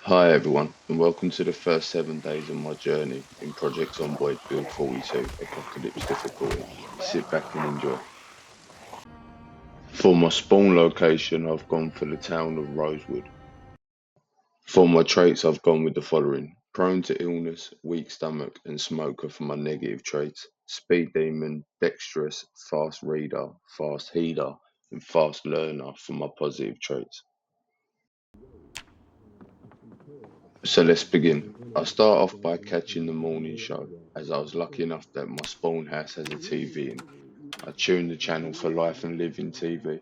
Hi everyone, and welcome to the first 7 days of my journey in Project Zomboid Build 42 Apocalypse difficulty. Sit back and enjoy. For my spawn location, I've gone for the town of Rosewood. For my traits, I've gone with the following: prone to illness, weak stomach, and smoker for my negative traits, speed demon, dexterous, fast reader, fast healer, and fast learner for my positive traits. So let's begin. I'll start off by catching the morning show, as I was lucky enough that my spawn house has a TV in. I tuned the channel for Life and Living TV.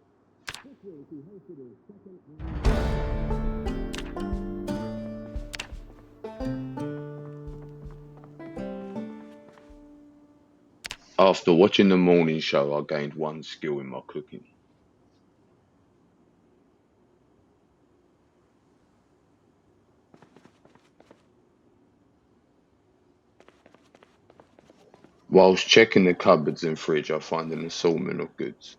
After watching the morning show, I gained one skill in my cooking. Whilst checking the cupboards and fridge, I find an assortment of goods.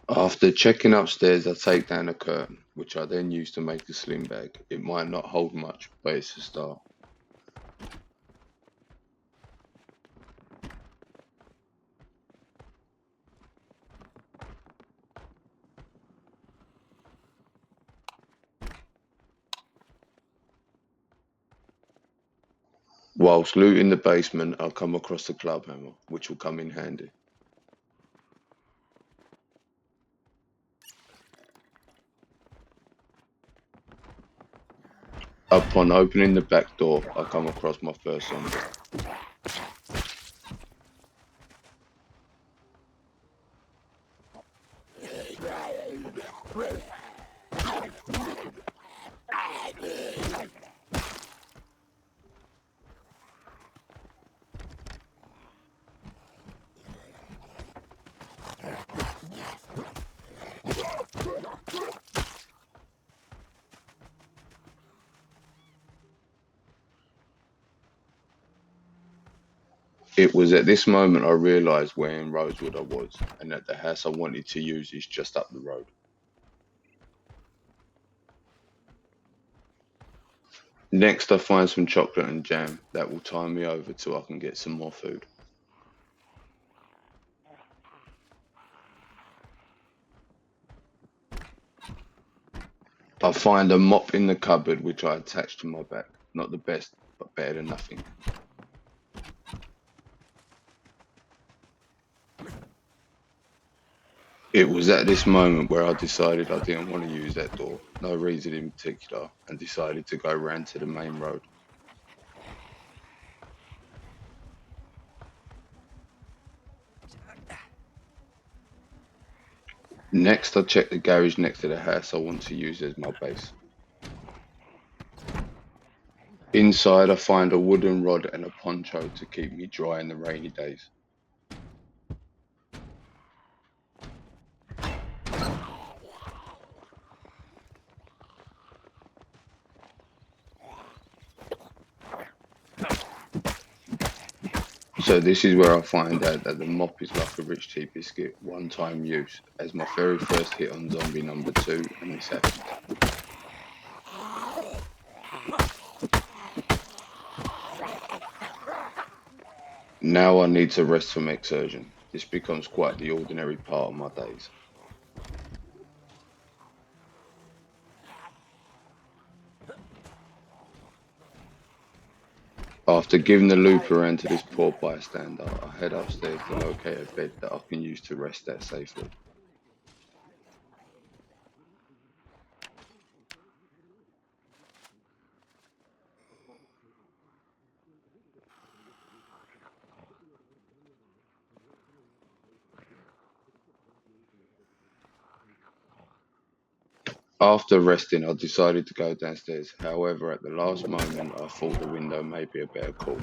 After checking upstairs, I take down a curtain, which I then use to make a sling bag. It might not hold much, but it's a start. Whilst looting the basement, I'll come across the club hammer, which will come in handy. Upon opening the back door, I come across my first zombie. It was at this moment I realised where in Rosewood I was, and that the house I wanted to use is just up the road. Next, I find some chocolate and jam that will tie me over till I can get some more food. I find a mop in the cupboard which I attach to my back. Not the best, but better than nothing. It was at this moment where I decided I didn't want to use that door, no reason in particular, and decided to go round to the main road. Next, I check the garage next to the house I want to use as my base. Inside, I find a wooden rod and a poncho to keep me dry in the rainy days. So this is where I find out that the mop is like a rich tea biscuit, one-time use, as my very first hit on zombie number 2, and this happens. Now I need to rest from exertion. This becomes quite the ordinary part of my days. After giving the loop around to this poor bystander, I head upstairs to locate a bed that I can use to rest at safely. After resting, I decided to go downstairs. However, at the last moment, I thought the window may be a better call.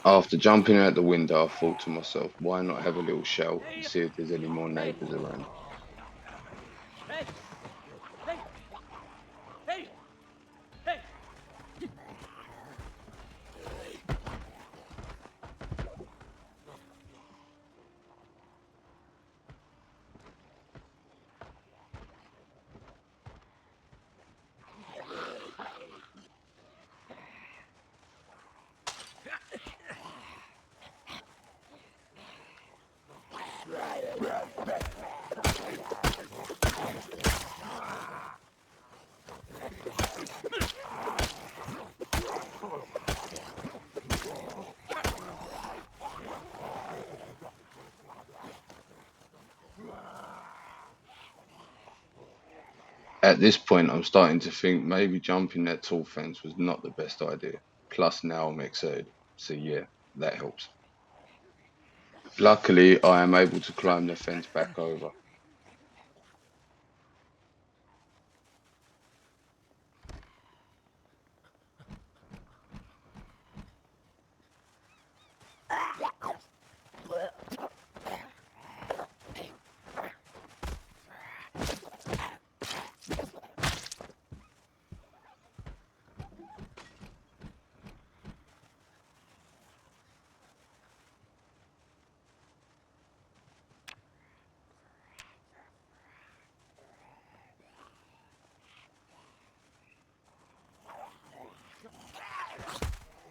After jumping out the window, I thought to myself, why not have a little shout and see if there's any more neighbours around? At this point, I'm starting to think maybe jumping that tall fence was not the best idea. Plus, now I'm excited. So, yeah, that helps. Luckily, I am able to climb the fence back over.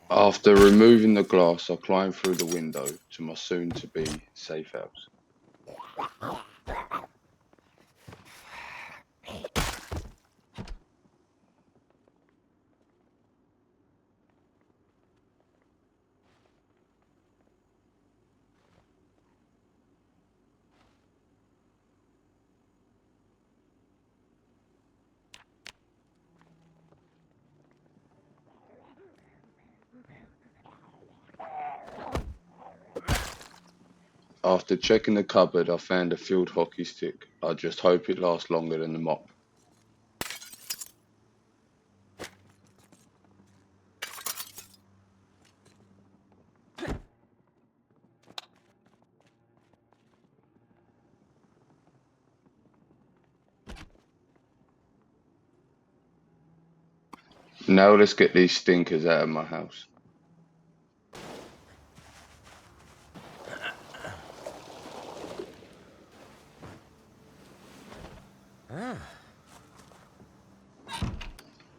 After removing the glass, I climbed through the window to my soon to be safe house. After checking the cupboard, I found a field hockey stick. I just hope it lasts longer than the mop. Now let's get these stinkers out of my house.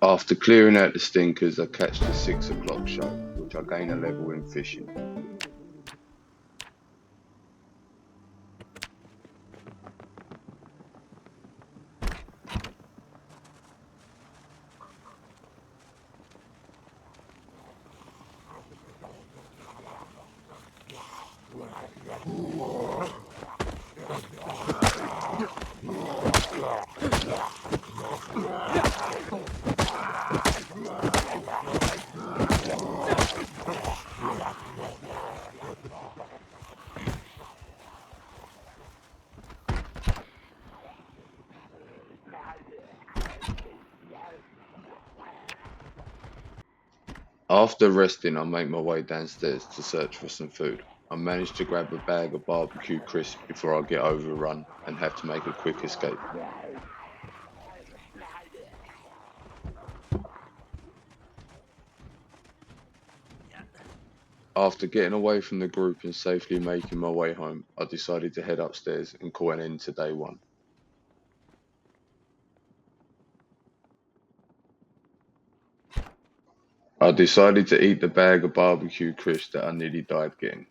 After clearing out the stinkers, I catch the 6 o'clock show, which I gain a level in fishing. After resting, I make my way downstairs to search for some food. I manage to grab a bag of barbecue crisps before I get overrun and have to make a quick escape. After getting away from the group and safely making my way home, I decided to head upstairs and call an end to day one. I decided to eat the bag of barbecue crisps that I nearly died getting,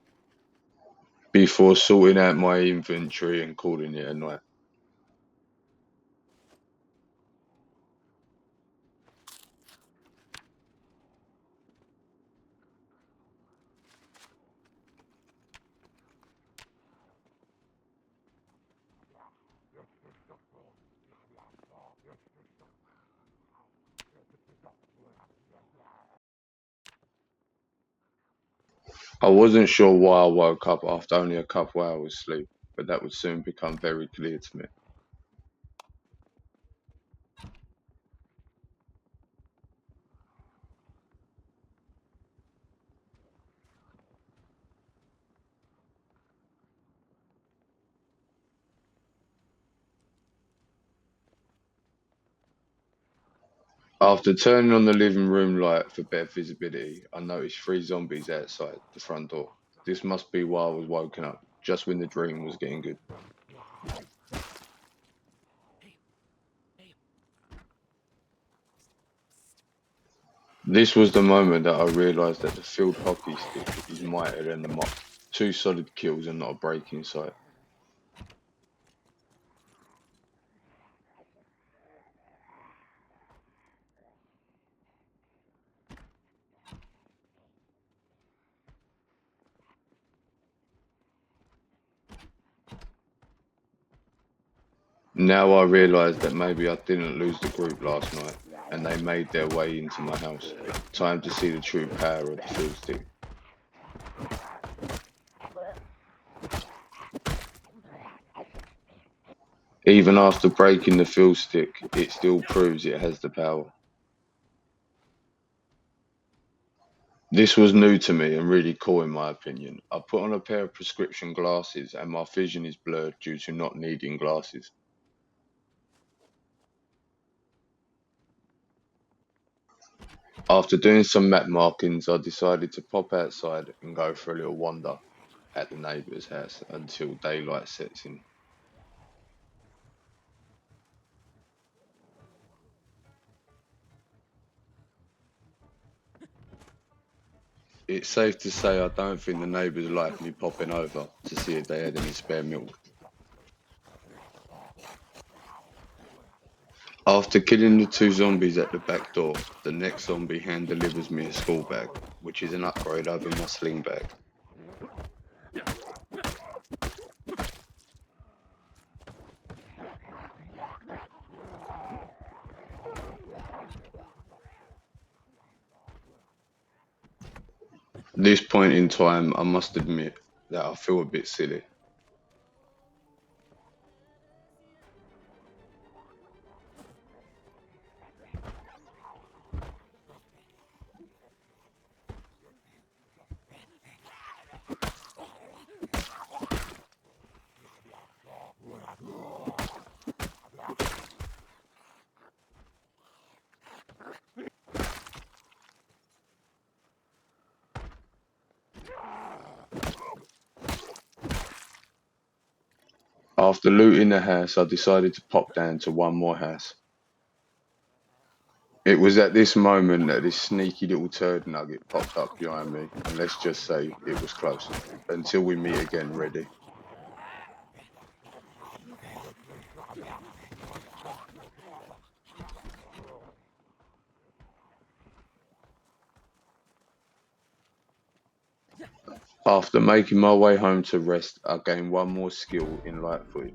before sorting out my inventory and calling it a night. I wasn't sure why I woke up after only a couple hours sleep, but that would soon become very clear to me. After turning on the living room light for better visibility, I noticed three zombies outside the front door. This must be why I was woken up, just when the dream was getting good. This was the moment that I realised that the field hockey stick is mightier than the mop. Two solid kills and not a break in sight. Now I realise that maybe I didn't lose the group last night, and they made their way into my house. Time to see the true power of the field stick. Even after breaking the field stick, it still proves it has the power. This was new to me and really cool in my opinion. I put on a pair of prescription glasses and my vision is blurred due to not needing glasses. After doing some map markings, I decided to pop outside and go for a little wander at the neighbour's house until daylight sets in. It's safe to say I don't think the neighbours liked me popping over to see if they had any spare milk. After killing the two zombies at the back door, the next zombie hand delivers me a school bag, which is an upgrade over my sling bag. This point in time, I must admit that I feel a bit silly. After looting the house, I decided to pop down to one more house. It was at this moment that this sneaky little turd nugget popped up behind me, and let's just say it was close. Until we meet again, ready. After making my way home to rest, I gained one more skill in Lightfoot.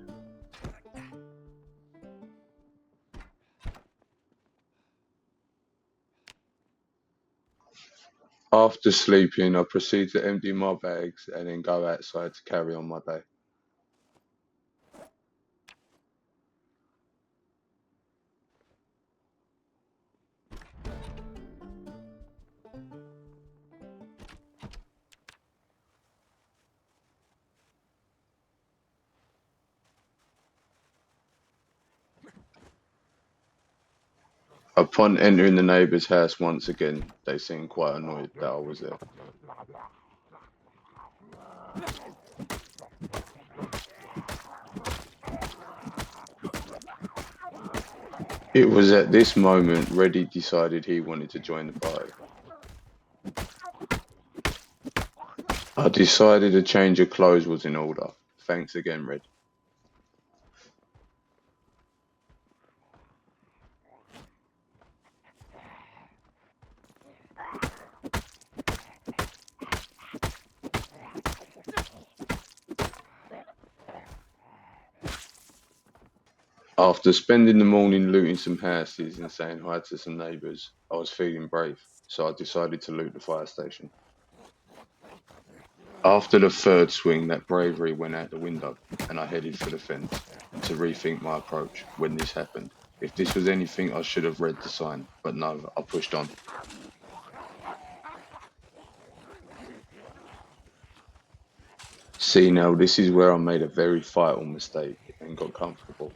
After sleeping, I proceed to empty my bags and then go outside to carry on my day. Upon entering the neighbour's house once again, they seemed quite annoyed that I was there. It was at this moment Reddy decided he wanted to join the party. I decided a change of clothes was in order. Thanks again, Red. After spending the morning looting some houses and saying hi to some neighbours, I was feeling brave, so I decided to loot the fire station. After the third swing, that bravery went out the window, and I headed for the fence to rethink my approach when this happened. If this was anything, I should have read the sign, but no, I pushed on. See now, this is where I made a very vital mistake and got comfortable.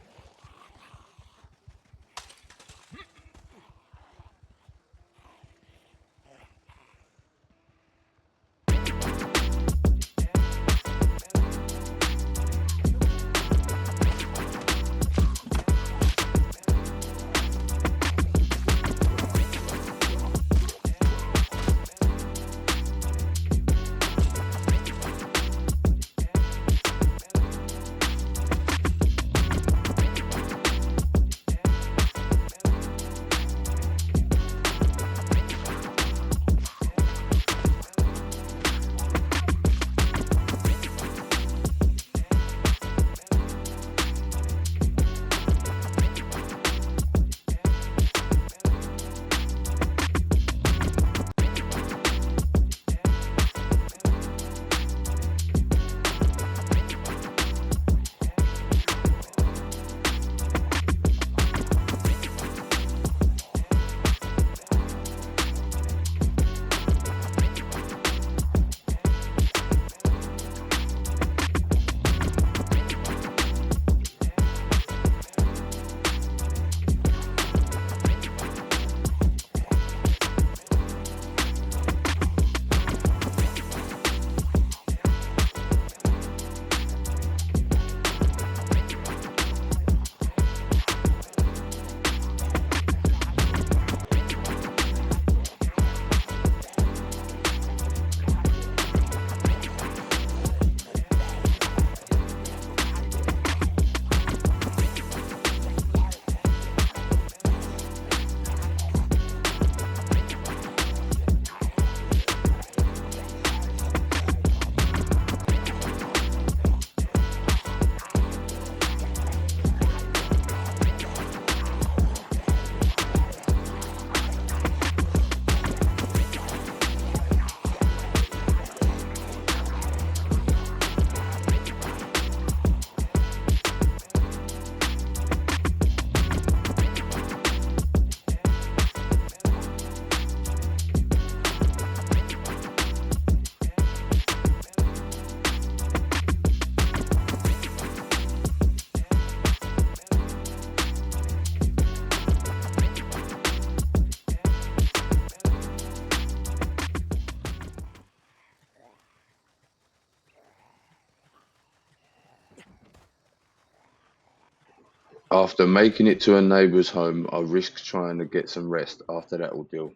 After making it to a neighbour's home, I risked trying to get some rest after that ordeal.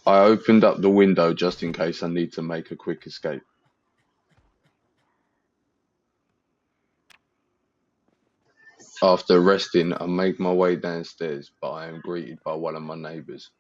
I opened up the window just in case I need to make a quick escape. After resting, I make my way downstairs, but I am greeted by one of my neighbours.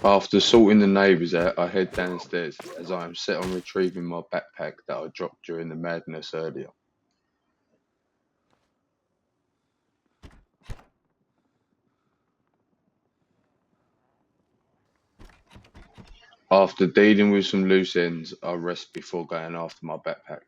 After sorting the neighbours out, I head downstairs as I am set on retrieving my backpack that I dropped during the madness earlier. After dealing with some loose ends, I rest before going after my backpack.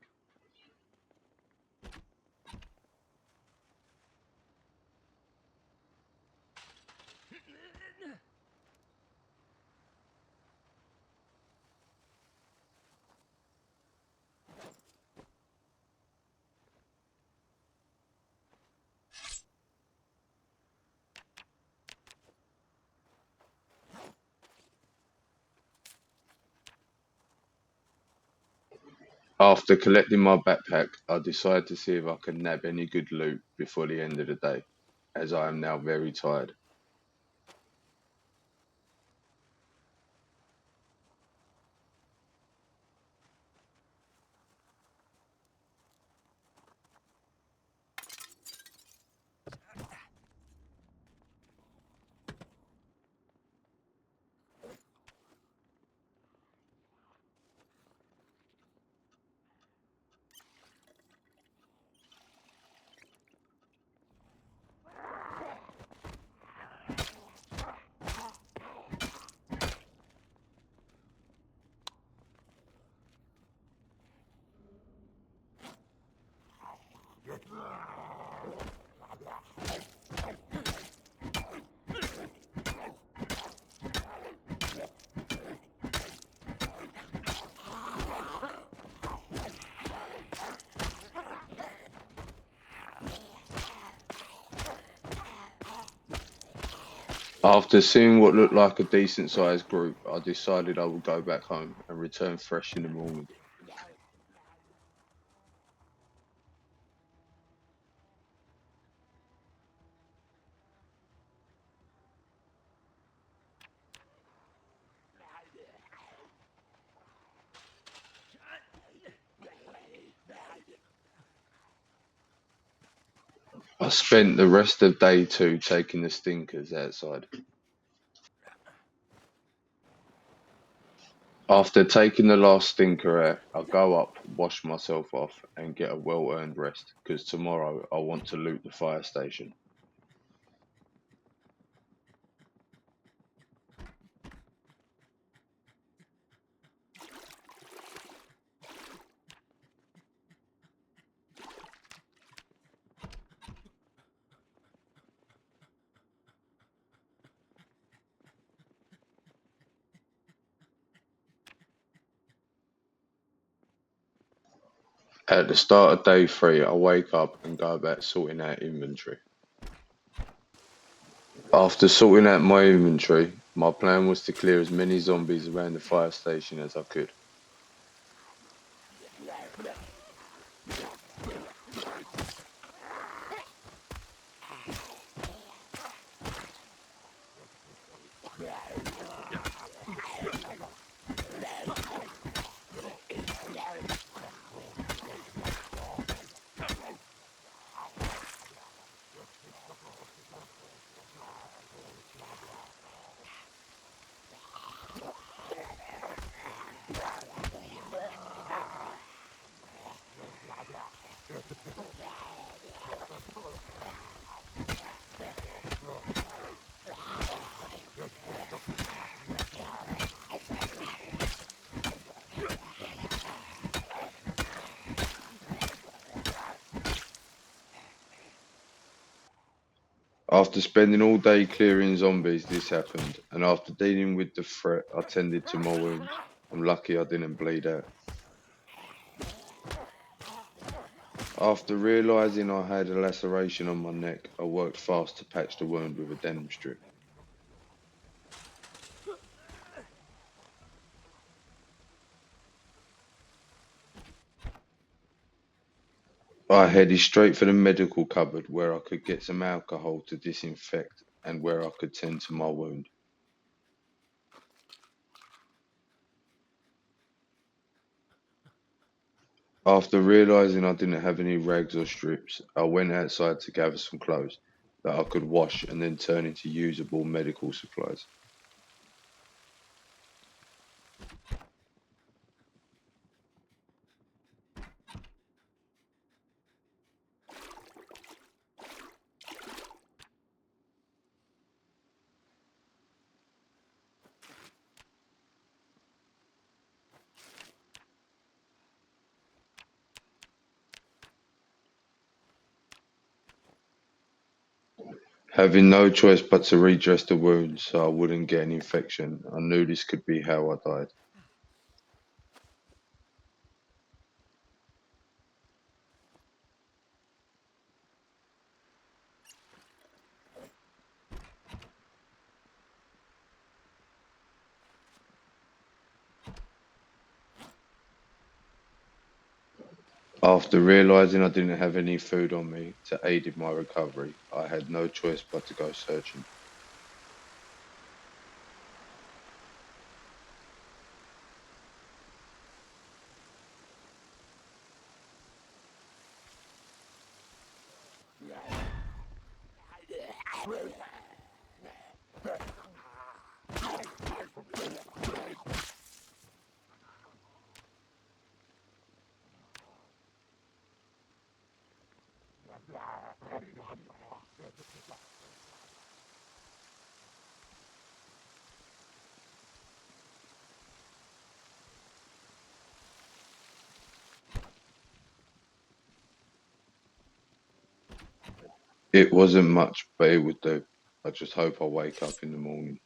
After collecting my backpack, I decide to see if I can nab any good loot before the end of the day, as I am now very tired. After seeing what looked like a decent sized group, I decided I would go back home and return fresh in the morning. I spent the rest of day two taking the stinkers outside. After taking the last stinker out, I go up, wash myself off, and get a well earned rest, because tomorrow I want to loot the fire station. At the start of day three, I wake up and go about sorting out inventory. After sorting out my inventory, my plan was to clear as many zombies around the fire station as I could. After spending all day clearing zombies, this happened, and after dealing with the threat, I tended to my wounds. I'm lucky I didn't bleed out. After realising I had a laceration on my neck, I worked fast to patch the wound with a denim strip. I headed straight for the medical cupboard where I could get some alcohol to disinfect and where I could tend to my wound. After realising I didn't have any rags or strips, I went outside to gather some clothes that I could wash and then turn into usable medical supplies. Having no choice but to redress the wound so I wouldn't get an infection, I knew this could be how I died. After realising I didn't have any food on me to aid in my recovery, I had no choice but to go searching. It wasn't much, but it would do. I just hope I wake up in the morning.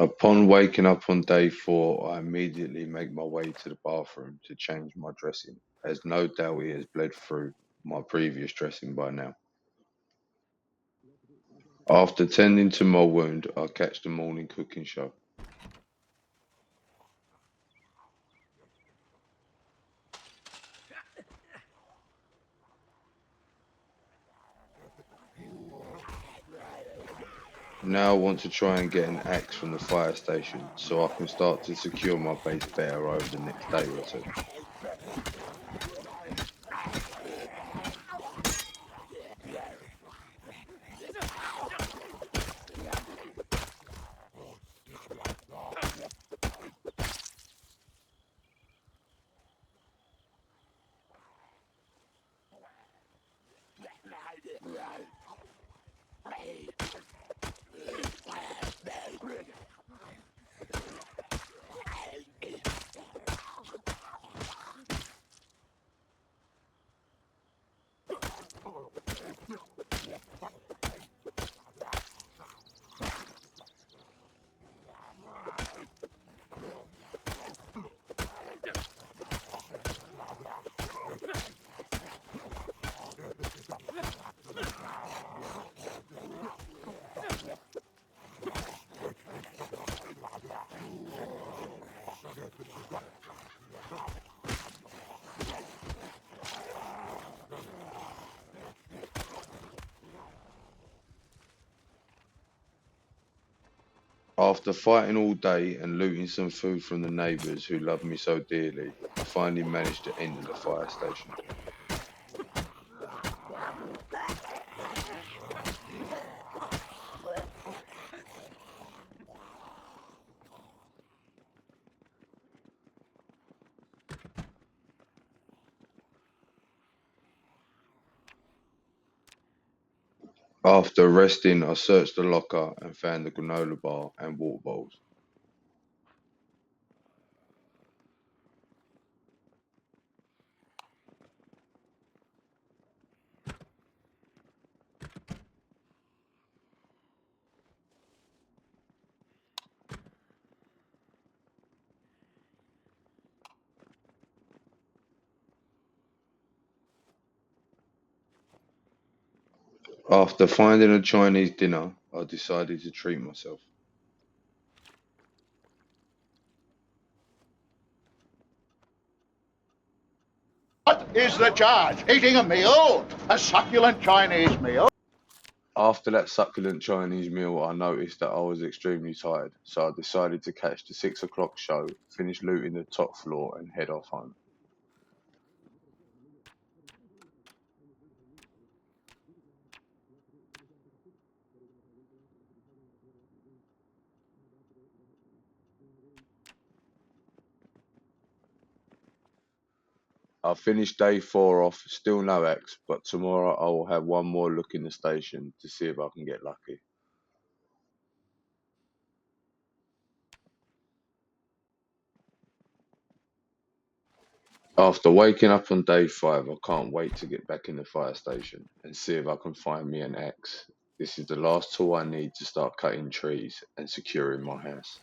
Upon waking up on day 4, I immediately make my way to the bathroom to change my dressing, as no doubt it has bled through my previous dressing by now. After tending to my wound, I catch the morning cooking show. Now I want to try and get an axe from the fire station so I can start to secure my base better over the next day or two. After fighting all day and looting some food from the neighbours who love me so dearly, I finally managed to enter the fire station. After resting, I searched the locker and found the granola bar and water bowls. After finding a Chinese dinner, I decided to treat myself. What is the charge? Eating a meal? A succulent Chinese meal? After that succulent Chinese meal, I noticed that I was extremely tired, so I decided to catch the 6 o'clock show, finish looting the top floor, and head off home. I finished day 4 off, still no axe, but tomorrow I will have one more look in the station to see if I can get lucky. After waking up on day 5, I can't wait to get back in the fire station and see if I can find me an axe. This is the last tool I need to start cutting trees and securing my house.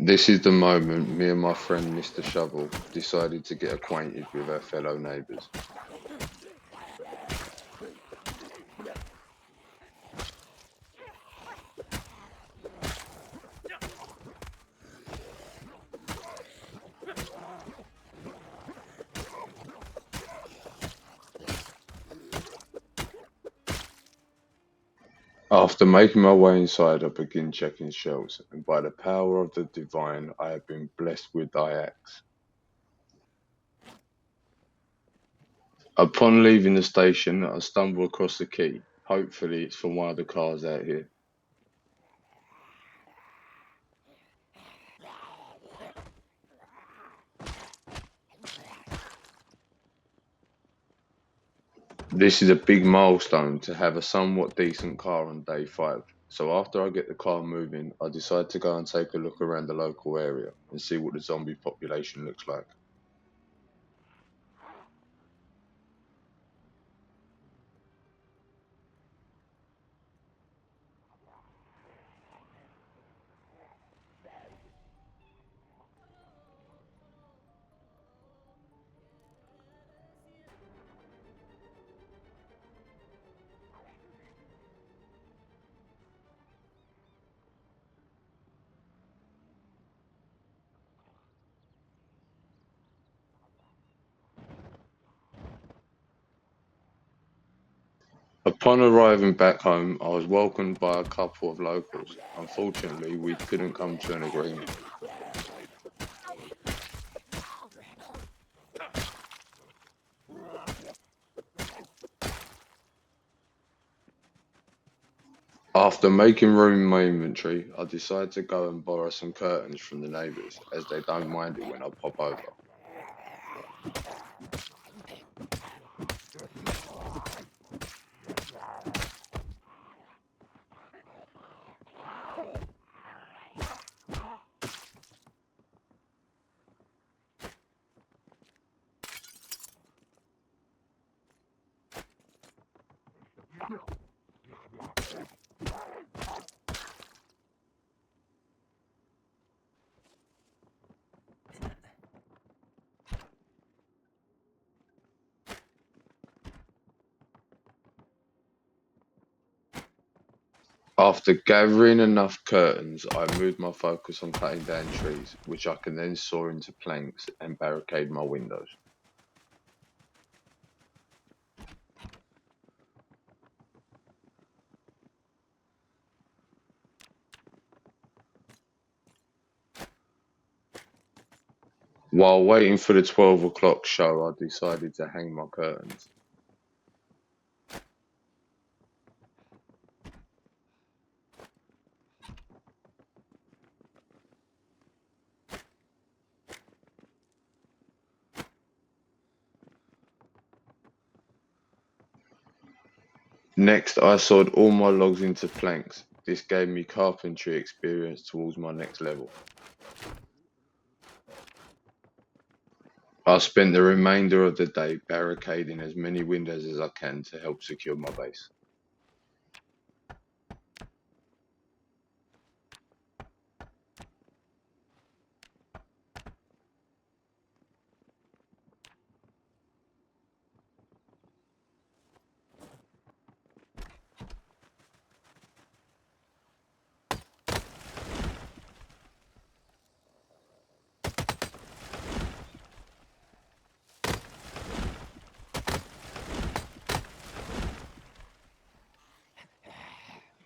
This is the moment me and my friend Mr. Shovel decided to get acquainted with our fellow neighbours. After making my way inside, I begin checking shelves, and by the power of the divine, I have been blessed with thy axe. Upon leaving the station, I stumble across the key. Hopefully, it's from one of the cars out here. This is a big milestone to have a somewhat decent car on day 5. So after I get the car moving, I decide to go and take a look around the local area and see what the zombie population looks like. Upon arriving back home, I was welcomed by a couple of locals. Unfortunately, we couldn't come to an agreement. After making room in my inventory, I decided to go and borrow some curtains from the neighbours, as they don't mind it when I pop over. After gathering enough curtains, I moved my focus on cutting down trees, which I can then saw into planks and barricade my windows. While waiting for the 12 o'clock show, I decided to hang my curtains. Next, I sawed all my logs into planks. This gave me carpentry experience towards my next level. I spent the remainder of the day barricading as many windows as I can to help secure my base.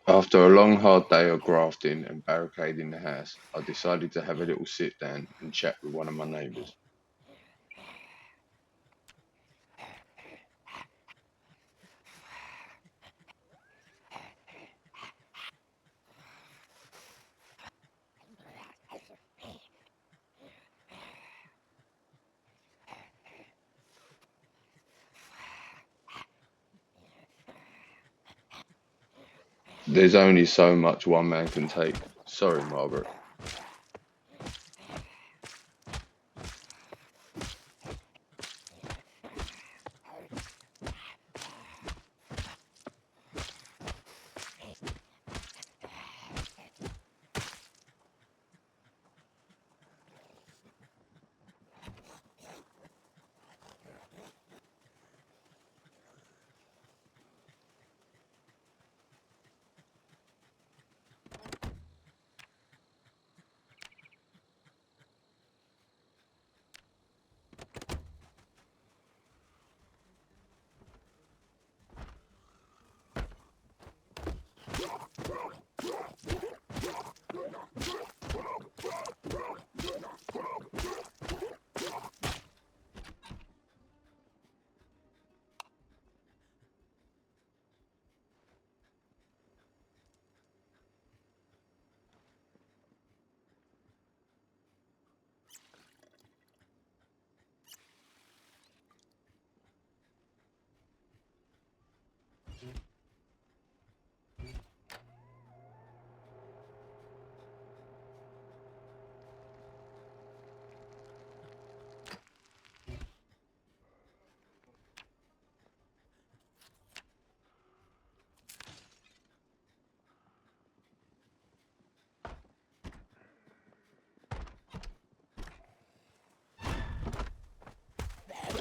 After a long hard day of grafting and barricading the house, I decided to have a little sit down and chat with one of my neighbours. There's only so much one man can take. Sorry, Margaret.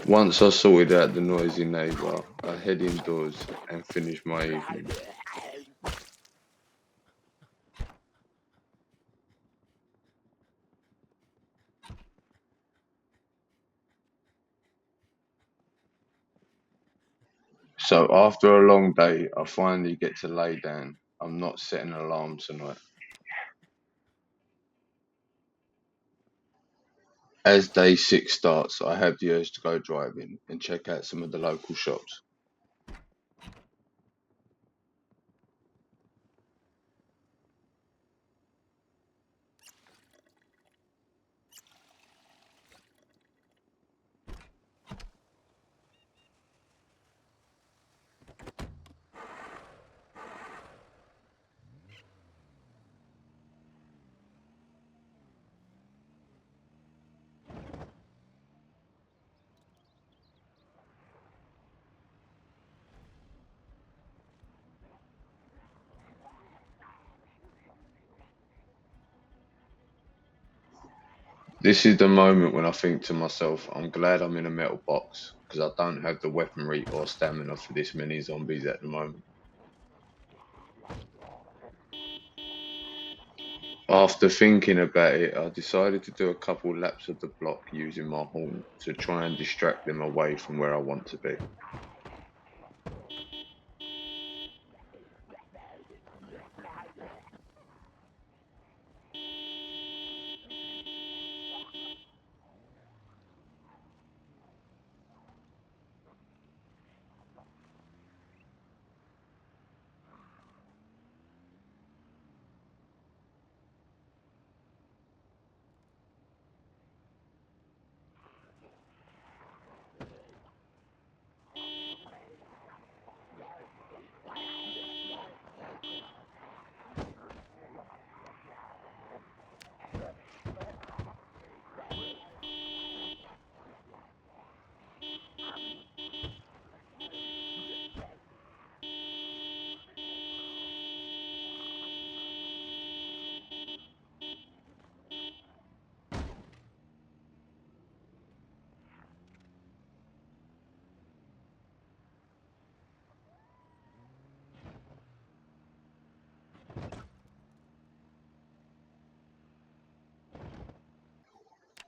Once I sorted out the noisy neighbour, I head indoors and finish my evening. So after a long day, I finally get to lay down. I'm not setting an alarm tonight. As day 6 starts, I have the urge to go driving and check out some of the local shops. This is the moment when I think to myself, I'm glad I'm in a metal box, because I don't have the weaponry or stamina for this many zombies at the moment. After thinking about it, I decided to do a couple laps of the block using my horn to try and distract them away from where I want to be.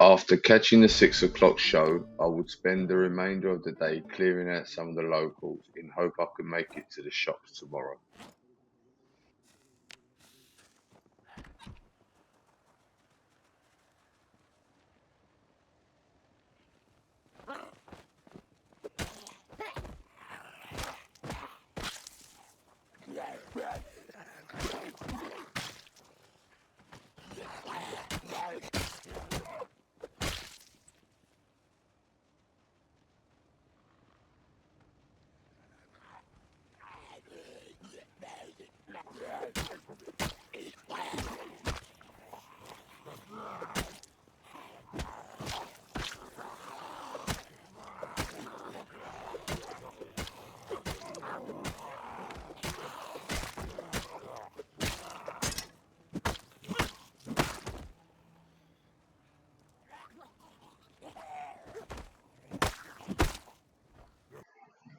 After catching the 6 o'clock show, I would spend the remainder of the day clearing out some of the locals in hope I could make it to the shops tomorrow.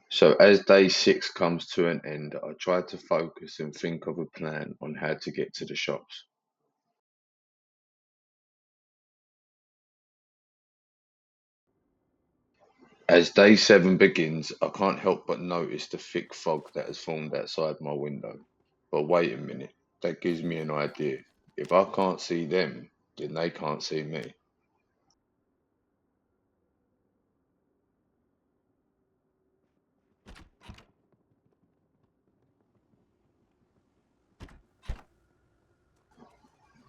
So as day 6 comes to an end, I try to focus and think of a plan on how to get to the shops. As day 7 begins, I can't help but notice the thick fog that has formed outside my window. But wait a minute, that gives me an idea. If I can't see them, then they can't see me.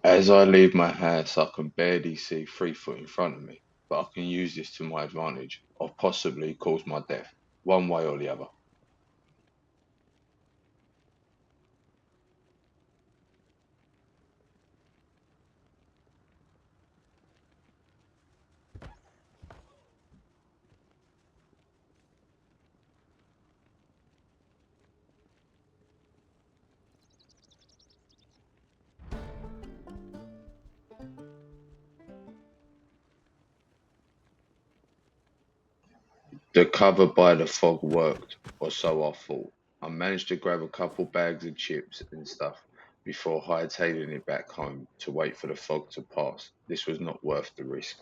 As I leave my house, I can barely see 3 foot in front of me, but I can use this to my advantage, or possibly cause my death, one way or the other. The cover by the fog worked, or so I thought. I managed to grab a couple bags of chips and stuff before hightailing it back home to wait for the fog to pass. This was not worth the risk.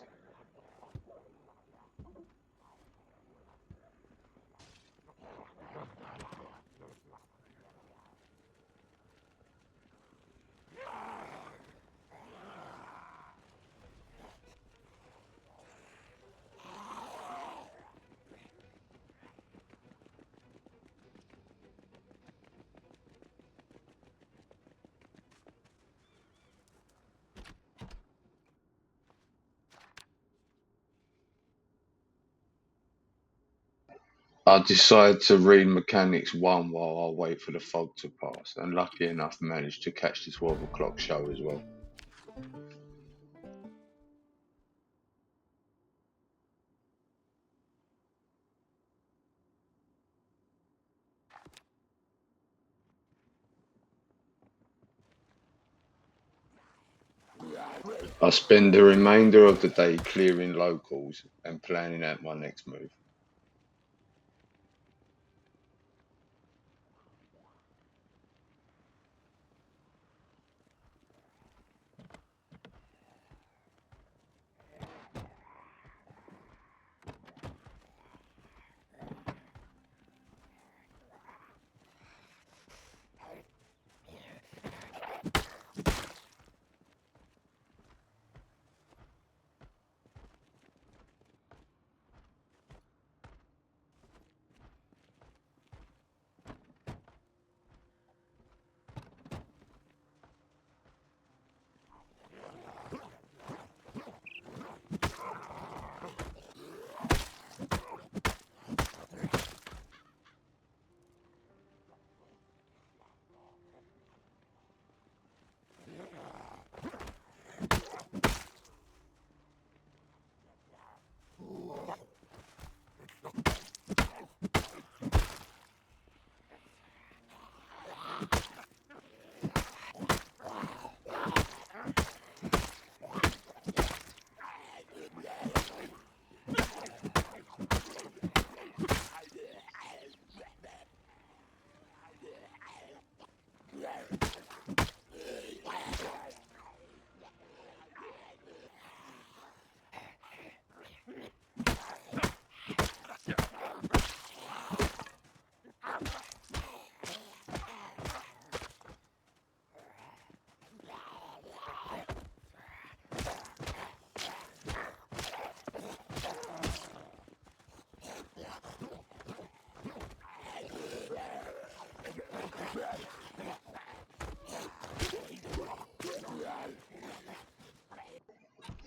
I decide to read Mechanics 1 while I wait for the fog to pass, and lucky enough managed to catch the 12 o'clock show as well. I spend the remainder of the day clearing locals and planning out my next move.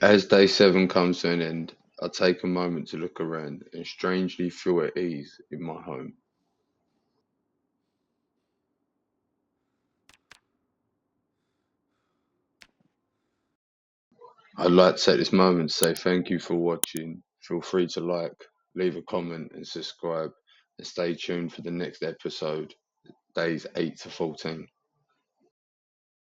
As day 7 comes to an end, I take a moment to look around and strangely feel at ease in my home. I'd like to take this moment to say thank you for watching. Feel free to like, leave a comment, and subscribe, and stay tuned for the next episode, days 8 to 14.